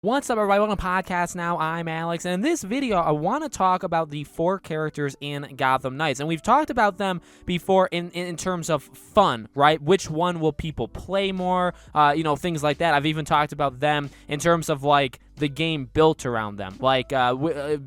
What's up, everybody? Welcome to Podcast Now. I'm Alex, and in this video, I want to talk about the 4 characters in Gotham Knights, and we've talked about them before in terms of fun, right? Which one will people play more? Things like that. I've even talked about them in terms of like the game built around them, like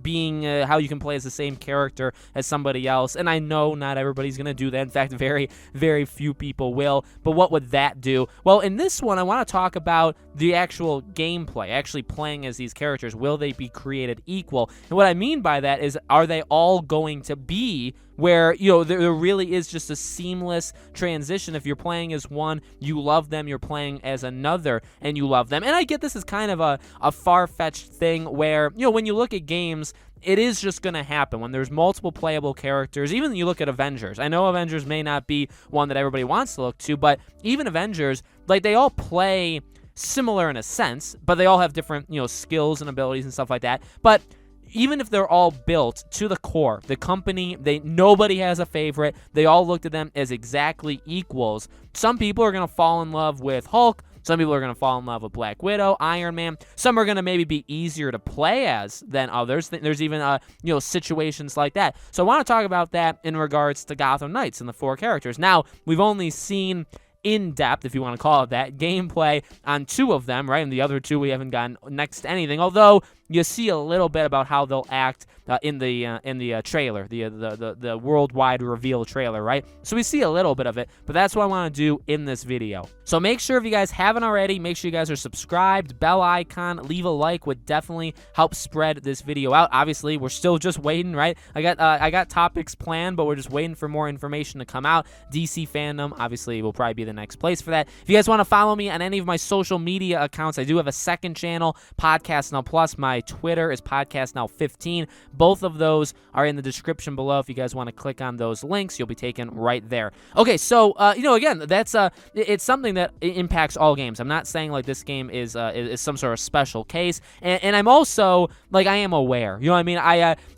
being how you can play as the same character as somebody else. And I know not everybody's gonna do that. In fact, very, very few people will. But what would that do? Well, in this one, I want to talk about the actual gameplay, actually playing as these characters. Will they be created equal? And what I mean by that is, are they all going to be where, there really is just a seamless transition? If you're playing as one, you love them, you're playing as another, and you love them. And I get this is kind of a far-fetched thing where, when you look at games, it is just going to happen when there's multiple playable characters. Even when you look at Avengers, I know Avengers may not be one that everybody wants to look to, but even Avengers, like, they all play similar in a sense, but they all have different, skills and abilities and stuff like that. But even if they're all built to the core, the company, nobody has a favorite. They all look at them as exactly equals. Some people are going to fall in love with Hulk. Some people are going to fall in love with Black Widow, Iron Man. Some are going to maybe be easier to play as than others. There's even, situations like that. So I want to talk about that in regards to Gotham Knights and the 4 characters. Now, we've only seen in-depth, if you want to call it that, gameplay on 2 of them, right? And the other 2 we haven't gotten next to anything, although you see a little bit about how they'll act in the trailer, the worldwide reveal trailer, right? So we see a little bit of it, but that's what I want to do in this video. So make sure, if you guys haven't already, make sure you guys are subscribed, bell icon, leave a like would definitely help spread this video out. Obviously, we're still just waiting, right? I got topics planned, but we're just waiting for more information to come out. DC fandom, obviously, will probably be the next place for that. If you guys want to follow me on any of my social media accounts, I do have a second channel, Podcast Now Plus. My Twitter is Podcast Now 15. Both of those are in the description below. If you guys want to click on those links, you'll be taken right there. Okay, so again, that's it's something that impacts all games. I'm not saying like this game is some sort of special case, and I'm also like, I am aware. You know what I mean?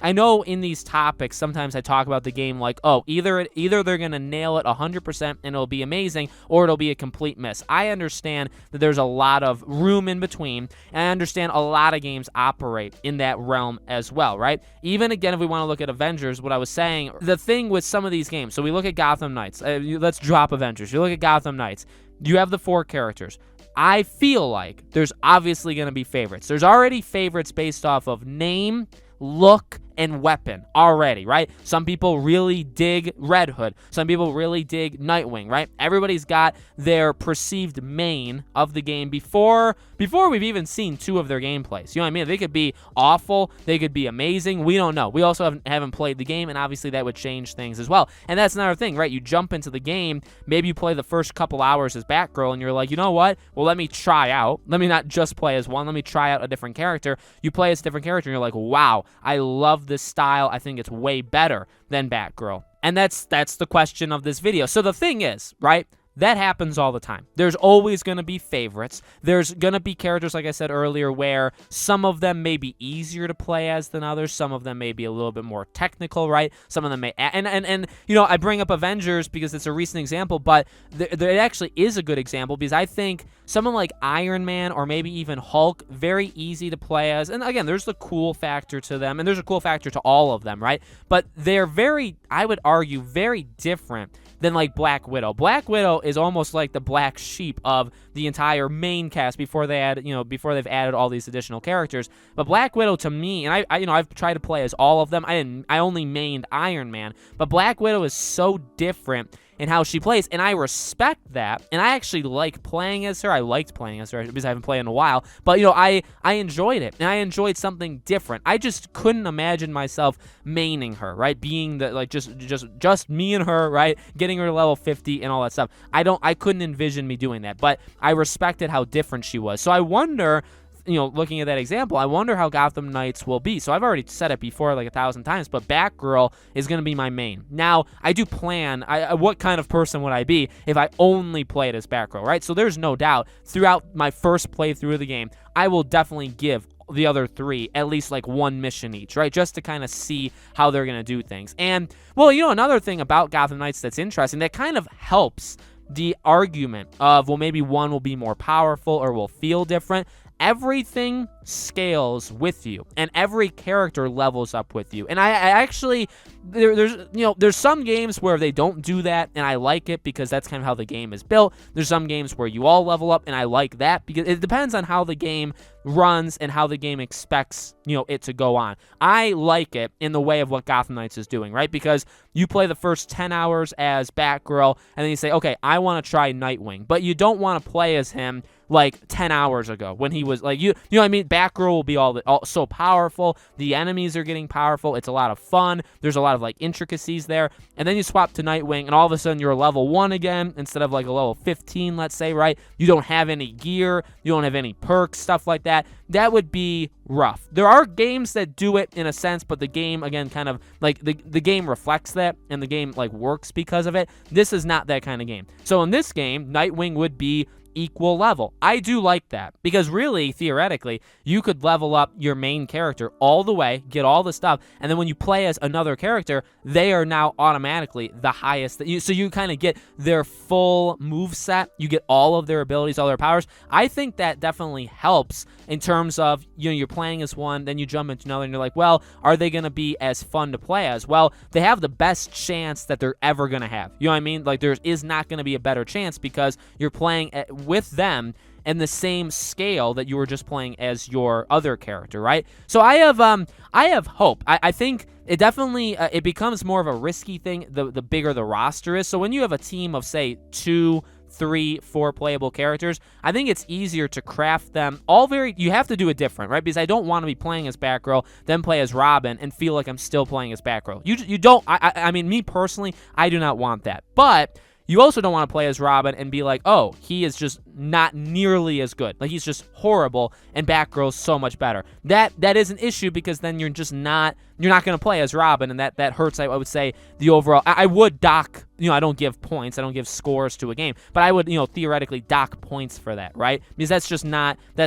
I know in these topics sometimes I talk about the game like, oh, either they're gonna nail it 100% and it'll be amazing, or it'll be a complete miss. I understand that there's a lot of room in between, and I understand a lot of games operate in that realm as well, right? Even again, if we want to look at Avengers, what I was saying, the thing with some of these games, so we look at Gotham Knights, let's drop Avengers, you look at Gotham Knights, you have the 4 characters. I feel like there's obviously going to be favorites. There's already favorites based off of name, look, and weapon already, right? Some people really dig Red Hood. Some people really dig Nightwing, right? Everybody's got their perceived main of the game before we've even seen 2 of their gameplays. You know what I mean? They could be awful. They could be amazing. We don't know. We also haven't played the game, and obviously that would change things as well. And that's another thing, right? You jump into the game, maybe you play the first couple hours as Batgirl, and you're like, you know what? Well, let me try out. Let me not just play as one. Let me try out a different character. You play as a different character, and you're like, wow, I love this style. I think it's way better than Batgirl. And that's the question of this video. So the thing is, right, that happens all the time. There's always going to be favorites. There's going to be characters, like I said earlier, where some of them may be easier to play as than others. Some of them may be a little bit more technical, right? Some of them may... And I bring up Avengers because it's a recent example, but there actually is a good example, because I think someone like Iron Man or maybe even Hulk, very easy to play as. And again, there's the cool factor to them, and there's a cool factor to all of them, right? But they're very, I would argue, very different than like Black Widow. Black Widow is almost like the black sheep of the entire main cast before they've added all these additional characters. But Black Widow, to me, and I've tried to play as all of them. I only mained Iron Man, but Black Widow is so different in how she plays, and I respect that, and I actually like playing as her. I liked playing as her because I haven't played in a while, but I enjoyed it, and I enjoyed something different. I just couldn't imagine myself maining her, right? Being the like just me and her, right? Getting her to level 50 and all that stuff. I couldn't envision me doing that, but I respected how different she was. So I wonder, looking at that example, I wonder how Gotham Knights will be. So I've already said it before like 1,000 times, but Batgirl is going to be my main. Now, I do plan, what kind of person would I be if I only played as Batgirl, right? So there's no doubt, throughout my first playthrough of the game, I will definitely give the other 3 at least like 1 mission each, right? Just to kind of see how they're going to do things. And, well, another thing about Gotham Knights that's interesting, that kind of helps the argument of, well, maybe one will be more powerful or will feel different. everything scales with you, and every character levels up with you. And I actually, there's some games where they don't do that, and I like it because that's kind of how the game is built. There's some games where you all level up, and I like that because it depends on how the game runs and how the game expects, it to go on. I like it in the way of what Gotham Knights is doing, right? Because you play the first 10 hours as Batgirl, and then you say, okay, I want to try Nightwing, but you don't want to play as him like 10 hours ago when he was like, you know what I mean? Batgirl will be all so powerful. The enemies are getting powerful. It's a lot of fun. There's a lot of like intricacies there. And then you swap to Nightwing, and all of a sudden you're a level 1 again instead of like a level 15, let's say, right? You don't have any gear. You don't have any perks, stuff like that. That would be rough. There are games that do it in a sense, but the game, again, kind of like the game reflects that, and the game like works because of it. This is not that kind of game. So in this game, Nightwing would be equal level. I do like that because really, theoretically, you could level up your main character all the way, get all the stuff, and then when you play as another character, they are now automatically the highest. So you kind of get their full move set. You get all of their abilities, all their powers. I think that definitely helps in terms of, you're playing as one, then you jump into another, and you're like, well, are they going to be as fun to play as? Well, they have the best chance that they're ever going to have. You know what I mean? Like, there is not going to be a better chance because you're playing with them in the same scale that you were just playing as your other character, right? So I have hope. I think it definitely it becomes more of a risky thing the bigger the roster is. So when you have a team of, say, 2, 3, 4 playable characters, I think it's easier to craft them all you have to do it different, right? Because I don't want to be playing as Batgirl, then play as Robin, and feel like I'm still playing as Batgirl. You don't, I mean, me personally, I do not want that. But you also don't want to play as Robin and be like, oh, he is just not nearly as good. Like, he's just horrible, and Batgirl's so much better. That is an issue because then you're not going to play as Robin, and that hurts, I would say, the overall. I would dock, I don't give points, I don't give scores to a game, but I would, theoretically dock points for that, right? Because that's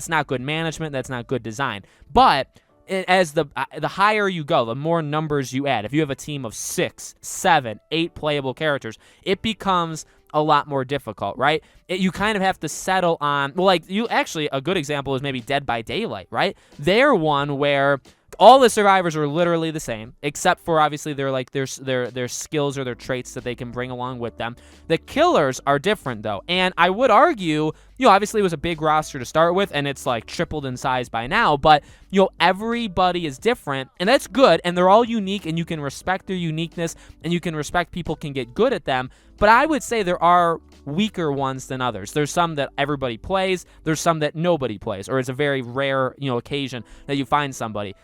not good management, that's not good design. But as the higher you go, the more numbers you add. If you have a team of 6, 7, 8 playable characters, it becomes a lot more difficult, right? You kind of have to settle on, well, like, a good example is maybe Dead by Daylight, right? They're one where all the survivors are literally the same, except for obviously their skills or their traits that they can bring along with them. The killers are different though, and I would argue, obviously it was a big roster to start with, and it's like tripled in size by now, but everybody is different, and that's good, and they're all unique, and you can respect their uniqueness, and you can respect people can get good at them. But I would say there are weaker ones than others. There's some that everybody plays. There's some that nobody plays, or it's a very rare, occasion that you find somebody.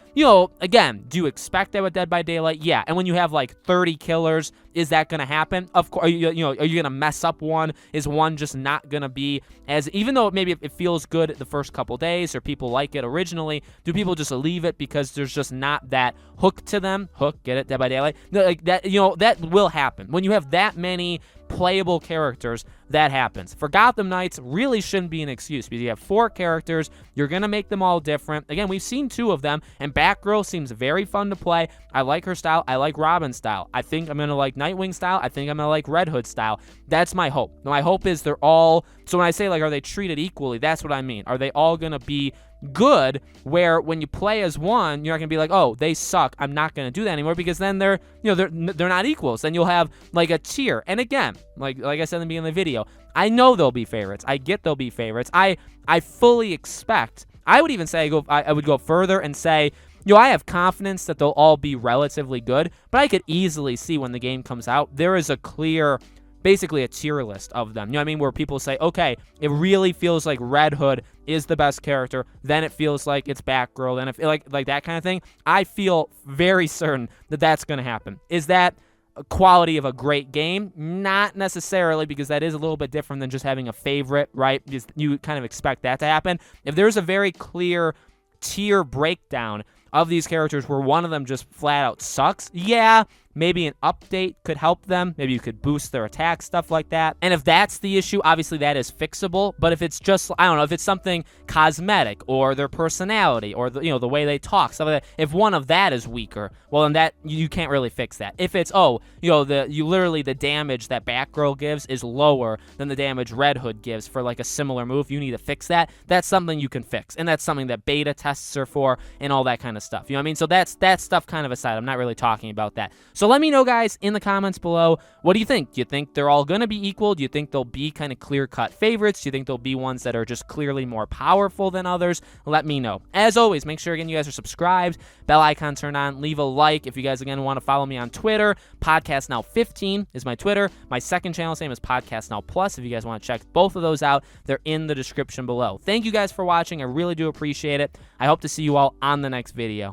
Again, do you expect that with Dead by Daylight? Yeah. And when you have like 30 killers, is that going to happen? Of course. Are you going to mess up one? Is one just not going to be as, even though maybe it feels good the first couple days or people like it originally, do people just leave it because there's just not that hook to them? Hook, get it? Dead by Daylight? Like that, that will happen. When you have that many playable characters, that happens. For Gotham Knights, really shouldn't be an excuse because you have 4 characters. You're going to make them all different. Again, we've seen 2 of them, and Batgirl seems very fun to play. I like her style. I like Robin's style. I think I'm going to like Nightwing style. I think I'm going to like Red Hood style. That's my hope. My hope is they're all, so when I say like, are they treated equally, that's what I mean. Are they all going to be good, where when you play as one, you're not gonna be like, oh, they suck, I'm not gonna do that anymore, because then they're not equals. Then you'll have like a tier. And again, like I said in the beginning of the video, I know there'll be favorites. I get there'll be favorites. I fully expect. I would even say I would go further and say, I have confidence that they'll all be relatively good, but I could easily see when the game comes out, there is a clear, basically a tier list of them. You know what I mean? Where people say, okay, it really feels like Red Hood is the best character, then it feels like it's Batgirl, then it like that kind of thing. I feel very certain that that's going to happen. Is that a quality of a great game? Not necessarily, because that is a little bit different than just having a favorite, right? Because you kind of expect that to happen. If there's a very clear tier breakdown of these characters where one of them just flat out sucks, yeah, maybe an update could help them. Maybe you could boost their attack, stuff like that. And if that's the issue, obviously that is fixable. But if it's just, I don't know, if it's something cosmetic or their personality or the way they talk, stuff like that, if one of that is weaker, well, then that you can't really fix that. If it's, literally the damage that Batgirl gives is lower than the damage Red Hood gives for like a similar move, you need to fix that. That's something you can fix. And that's something that beta tests are for and all that kind of stuff. You know what I mean? So that's that stuff kind of aside. I'm not really talking about that. So let me know, guys, in the comments below, what do you think? Do you think they're all going to be equal? Do you think they'll be kind of clear-cut favorites? Do you think there'll be ones that are just clearly more powerful than others? Let me know. As always, make sure, again, you guys are subscribed, bell icon turned on, leave a like. If you guys, again, want to follow me on Twitter, Podcast Now 15 is my Twitter. My second channel, same as Podcast Now Plus. If you guys want to check both of those out, they're in the description below. Thank you guys for watching. I really do appreciate it. I hope to see you all on the next video.